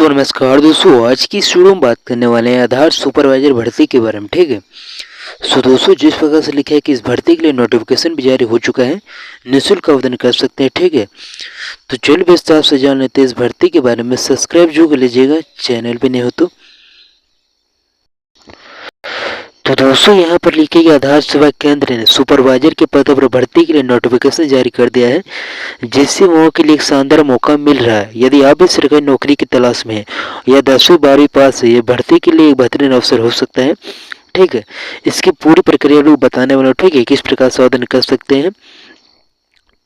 दोस्तों नमस्कार दोस्तों, आज की इस वीडियो में बात करने वाले हैं आधार सुपरवाइजर भर्ती के बारे में। ठीक है, सो दोस्तों जिस प्रकार से लिखा है कि इस भर्ती के लिए नोटिफिकेशन भी जारी हो चुका है, निःशुल्क आवेदन कर सकते हैं। ठीक है, तो चलिए विस्तार से जान लेते हैं इस भर्ती के बारे में। सब्सक्राइब जो कर लीजिएगा चैनल पे नहीं हो तो दोस्तों यहाँ पर लिखे गए आधार सेवा केंद्र ने सुपरवाइजर के पद पर भर्ती के लिए नोटिफिकेशन जारी कर दिया है, जिससे वहाँ के लिए एक शानदार मौका मिल रहा है। यदि आप भी सरकारी नौकरी की तलाश में हैं या 10वीं 12वीं पास है, ये भर्ती के लिए एक बेहतरीन अवसर हो सकता है। ठीक है, इसकी पूरी प्रक्रिया लोग बताने वाला। ठीक है, किस प्रकार से आवेदन कर सकते हैं।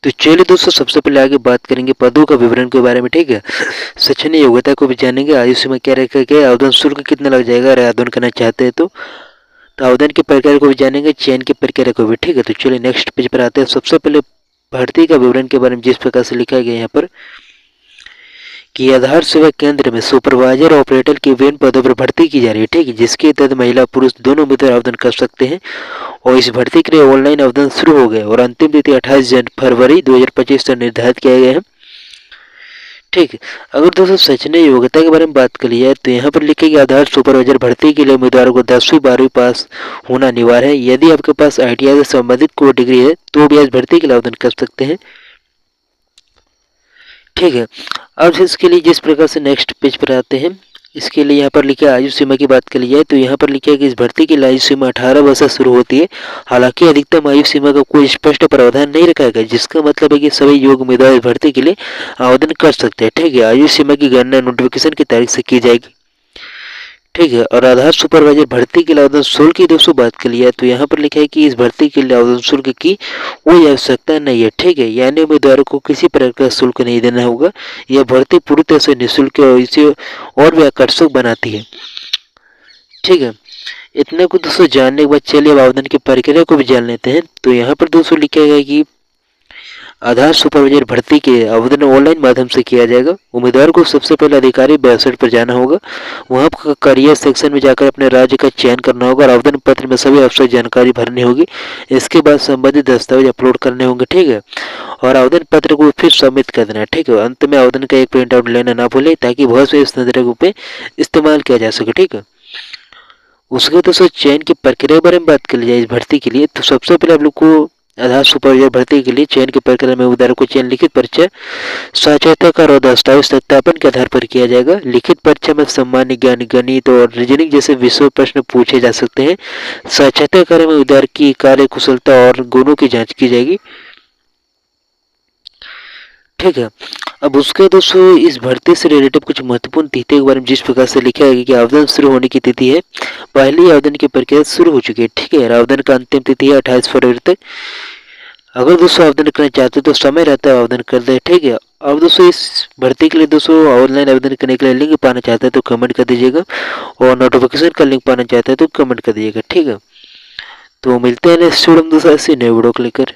तो चलिए दोस्तों सबसे पहले आगे बात करेंगे पदों का विवरण के बारे में। ठीक है, शैक्षणिक योग्यता को भी जानेंगे, आयु सीमा क्या रखा गया, आवेदन शुल्क कितना लग जाएगा अगर आवेदन करना चाहते हैं तो आवेदन की प्रक्रिया को भी जानेंगे, चयन की प्रक्रिया को भी। ठीक है, तो चलिए नेक्स्ट पेज पर आते हैं। सबसे पहले भर्ती का विवरण के बारे में जिस प्रकार से लिखा गया यहाँ पर कि आधार सेवा केंद्र में सुपरवाइजर ऑपरेटर की विभिन्न पदों पर भर्ती की जा रही है। ठीक है, जिसके तहत महिला पुरुष दोनों उम्मीदवार आवेदन कर सकते हैं और इस भर्ती के लिए ऑनलाइन आवेदन शुरू हो गए और अंतिम तिथि 28 फरवरी 2025 तक निर्धारित किया गया है। ठीक है, अगर दोस्तों शैक्षणिक योग्यता के बारे में बात कर लिया तो यहाँ पर लिखे कि आधार सुपरवाइजर भर्ती के लिए उम्मीदवारों को 10वीं 12वीं पास होना अनिवार्य है। यदि आपके पास ITI से संबंधित कोई डिग्री है तो भी इस भर्ती के लिए आवेदन कर सकते हैं। ठीक है, अब इसके लिए जिस प्रकार से नेक्स्ट पेज पर आते हैं, इसके लिए यहाँ पर लिखा आयु सीमा की बात कर ली जाए तो यहाँ पर लिखा है कि इस भर्ती की आयु सीमा 18 वर्ष से शुरू होती है। हालांकि अधिकतम आयु सीमा का कोई स्पष्ट प्रावधान नहीं रखा गया, जिसका मतलब है कि सभी योग्य उम्मीदवार इस भर्ती के लिए आवेदन कर सकते हैं। ठीक है, आयु सीमा की गणना नोटिफिकेशन की तारीख से की जाएगी। ठीक है, और आधार सुपरवाइजर भर्ती के लिए आवेदन शुल्क की दोस्तों बात कर लिया है तो यहाँ पर लिखा है कि इस भर्ती के लिए आवेदन शुल्क की कोई आवश्यकता नहीं है। ठीक है, यानी उम्मीदवारों को किसी प्रकार का शुल्क नहीं देना होगा। यह भर्ती पूरी तरह से निःशुल्क है और इसे और भी आकर्षक बनाती है। ठीक है, इतना कुछ दोस्तों जानने के बाद चलिए अब आवेदन की प्रक्रिया को भी जान लेते हैं। तो यहाँ पर दोस्तों लिखा गया कि आधार सुपरवाइजर भर्ती के आवेदन ऑनलाइन माध्यम से किया जाएगा। उम्मीदवार को सबसे पहले अधिकारी वेबसाइट पर जाना होगा, वहां पर करियर सेक्शन में जाकर अपने राज्य का चयन करना होगा और आवेदन पत्र में सभी आवश्यक जानकारी भरनी होगी। इसके बाद संबंधित दस्तावेज अपलोड करने होंगे। ठीक है, और आवेदन पत्र को फिर सबमिट कर देना है। ठीक है, अंत में आवेदन का एक प्रिंट आउट लेना ना भूलें ताकि बहुत से इस रूप में इस्तेमाल किया जा सके। ठीक है, उसके दोस्तों चयन की प्रक्रिया के बारे में बात कर ली जाए इस भर्ती के लिए तो सबसे पहले आप लोग को आधार सुपरवाइजर भर्ती के लिए चयन की प्रक्रिया में उम्मीदवारों को चयन लिखित परीक्षा साक्षात्कार और दस्तावेज सत्यापन के आधार पर किया जाएगा। लिखित परीक्षा में सामान्य ज्ञान, गणित और रीजनिंग जैसे विषय प्रश्न पूछे जा सकते हैं। साक्षात्कार में उम्मीदवार की कार्य कुशलता और गुणों की जांच की जाएगी। ठीक है, अब उसके दोस्तों इस भर्ती से रिलेटेड कुछ महत्वपूर्ण तिथि के बारे में जिस प्रकार से लिखा है कि आवेदन शुरू होने की तिथि है, पहली आवेदन की प्रक्रिया शुरू हो चुकी है। ठीक है, आवेदन का अंतिम तिथि है 28 फरवरी तक। अगर दोस्तों आवेदन करना चाहते हो तो समय रहता है आवेदन कर दे। ठीक है, अब दोस्तों इस भर्ती के लिए दोस्तों ऑनलाइन आवेदन करने के लिए लिंक पाना चाहते हैं तो कमेंट कर दीजिएगा और नोटिफिकेशन का लिंक पाना चाहते हैं तो कमेंट कर दीजिएगा। ठीक है, तो मिलते हैं नेक्स्ट वीडियो में दोस्तों ऐसे नए वीडियो को लेकर।